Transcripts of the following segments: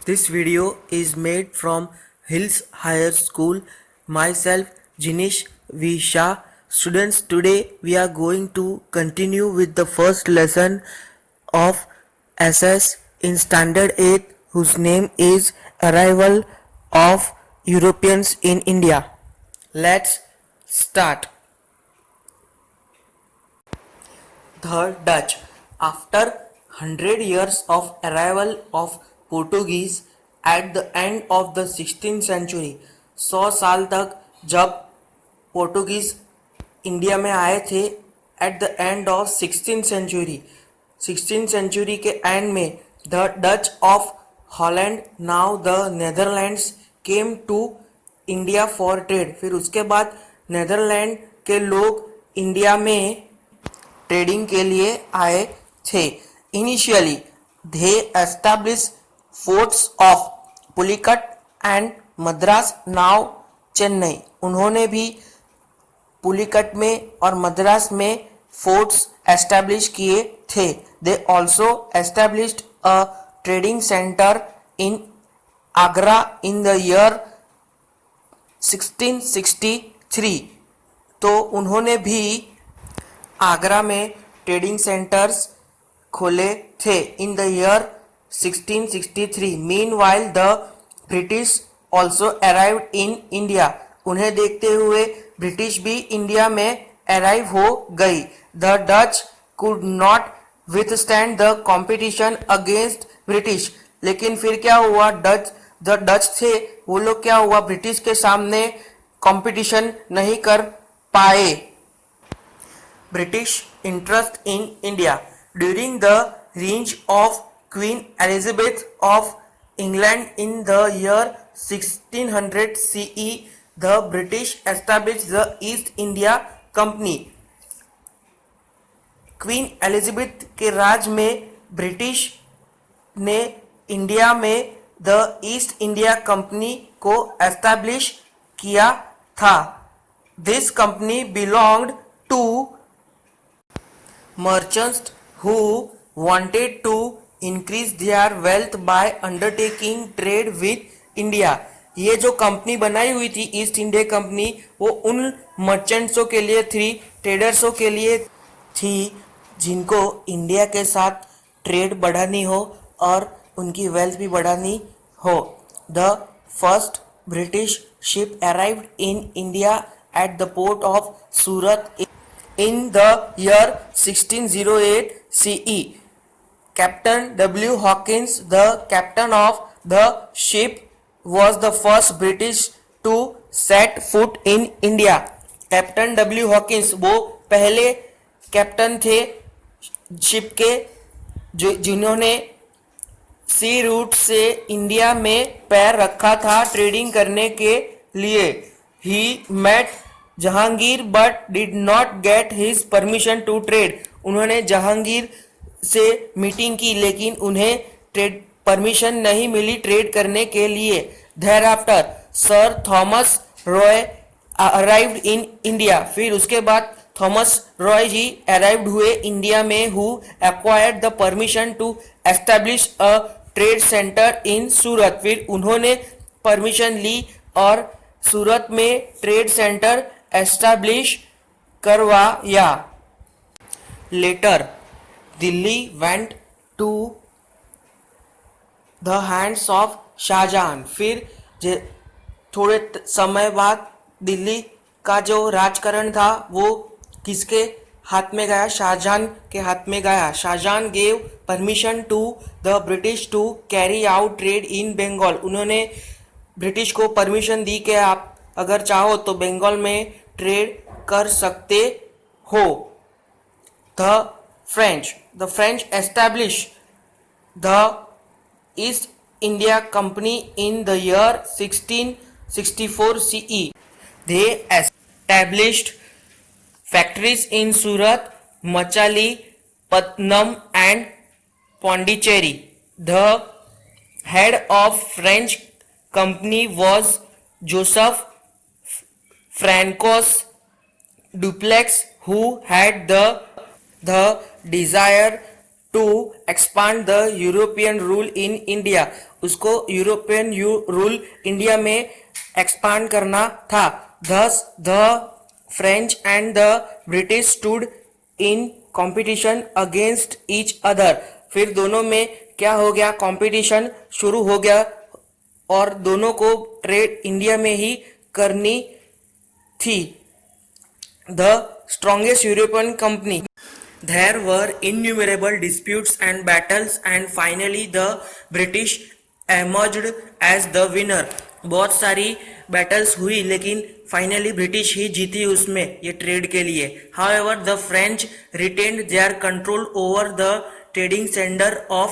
This video is made from Hills Higher School. Myself, Jinish V. Shah. Students, today we are going to continue with the first lesson of SS in Standard 8, whose name is Arrival of Europeans in India. Let's start. The Dutch. After 100 years of arrival of Portuguese at the end of the 16th century, 100 साल तक जब Portuguese India में आए थे at the end of 16th century के end में the Dutch of Holland now the Netherlands came to India for trade. फिर उसके बाद नेदरलैंड के लोग इंडिया में ट्रेडिंग के लिए आए थे. Initially they establish forts of Pulicat and Madras now Chennai. उन्होंने भी पुलिकट में और मद्रास में फोर्ट्स एस्टैब्लिश किए थे. They also established a trading centre in Agra in the year 1663. तो उन्होंने भी आगरा में ट्रेडिंग सेंटर्स खोले थे इन the year 1663. Meanwhile the British also arrived in India. उन्हें देखते हुए ब्रिटिश भी इंडिया में अराइव हो गई. The Dutch could not withstand the competition against British. लेकिन फिर क्या हुआ, द डच थे वो लोग क्या हुआ, ब्रिटिश के सामने कंपटीशन नहीं कर पाए. British interest in India. During the reign of Queen Elizabeth of England in the year 1600 CE, the British established the East India Company. Queen Elizabeth के राज में ब्रिटिश ने इंडिया में द ईस्ट इंडिया कंपनी को establish किया था. This company belonged to merchants who wanted to increase their wealth by undertaking trade with India. ये जो कंपनी बनाई हुई थी ईस्ट इंडिया कंपनी, वो उन मर्चेंट्सों के लिए थी, ट्रेडर्सों के लिए थी जिनको इंडिया के साथ ट्रेड बढ़ानी हो और उनकी वेल्थ भी बढ़ानी हो. The first British ship arrived in India at the port of Surat in the year 1608 CE. Captain W. Hawkins, the captain of the ship, was the first British to set foot in India. Captain W. Hawkins वो पहले captain थे ship के जिन्होंने सी root से India में पैर रखा था ट्रेडिंग करने के लिए. He met Jahangir but did not get his permission to trade. उन्होंने जहांगीर से मीटिंग की लेकिन उन्हें ट्रेड परमिशन नहीं मिली ट्रेड करने के लिए. Thereafter sir Thomas Roy arrived in India. फिर उसके बाद थॉमस रॉय जी अराइव्ड हुए इंडिया में, who acquired the permission to establish a trade centre in Surat. फिर उन्होंने परमिशन ली और सूरत में ट्रेड सेंटर एस्टैब्लिश करवाया. Later Delhi went to the hands of Shahjahan. फिर थोड़े समय बाद दिल्ली का जो राजकरण था वो किसके हाथ में गया, शाहजहां के हाथ में गया. Shahjahan gave permission to the British to carry out trade in Bengal. उन्होंने ब्रिटिश को परमिशन दी कि आप अगर चाहो तो बंगाल में ट्रेड कर सकते हो. The French establish the East India Company in the year 1664 CE. They established factories in Surat, Machilipatnam and Pondicherry. The head of French company was Joseph Francois Dupleix, who had the desire to expand the European rule in India, उसको European rule India में expand करना था। Thus the French and the British stood in competition against each other, फिर दोनों में क्या हो गया, कंपटीशन शुरू हो गया और दोनों को ट्रेड इंडिया में ही करनी थी। The strongest European company, there were innumerable disputes and battles and finally the British emerged as the winner, बहुत सारी बैटल्स हुई लेकिन फाइनली ब्रिटिश ही जीती उसमें ये ट्रेड के लिए। However, the French retained their control over the trading center of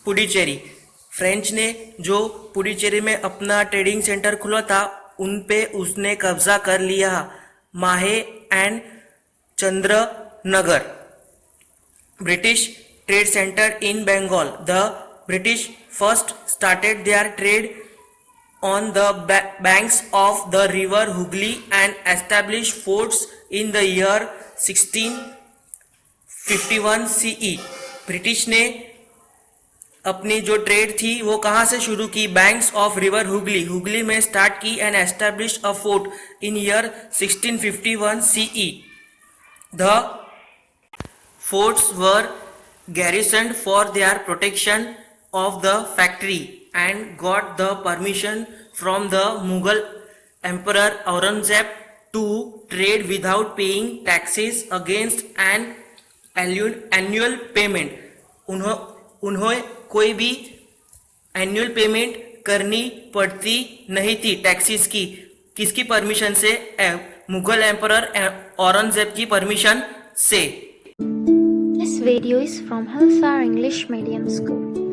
Puducherry, French ने जो पुडुचेरी में अपना ट्रेडिंग सेंटर खुला था उन पे उसने कब्जा कर लिया। Mahe and Chandernagore, British trade center in Bengal. The British first started their trade on the banks of the river Hooghly and established forts in the year 1651 CE. British ने अपनी जो ट्रेड थी वो कहाँ से शुरू की, banks of river Hooghly, Hooghly में स्टार्ट की and establish a fort in year 1651 CE. The forts were garrisoned for their protection of the factory and got the permission from the Mughal Emperor Aurangzeb to trade without paying taxes against an annual payment. उन्हें कोई भी annual payment करनी पड़ती नहीं थी taxes की। किसकी permission से? मुगल एम्परर औरंगजेब की परमिशन से। This video is from Hellfire English Medium School.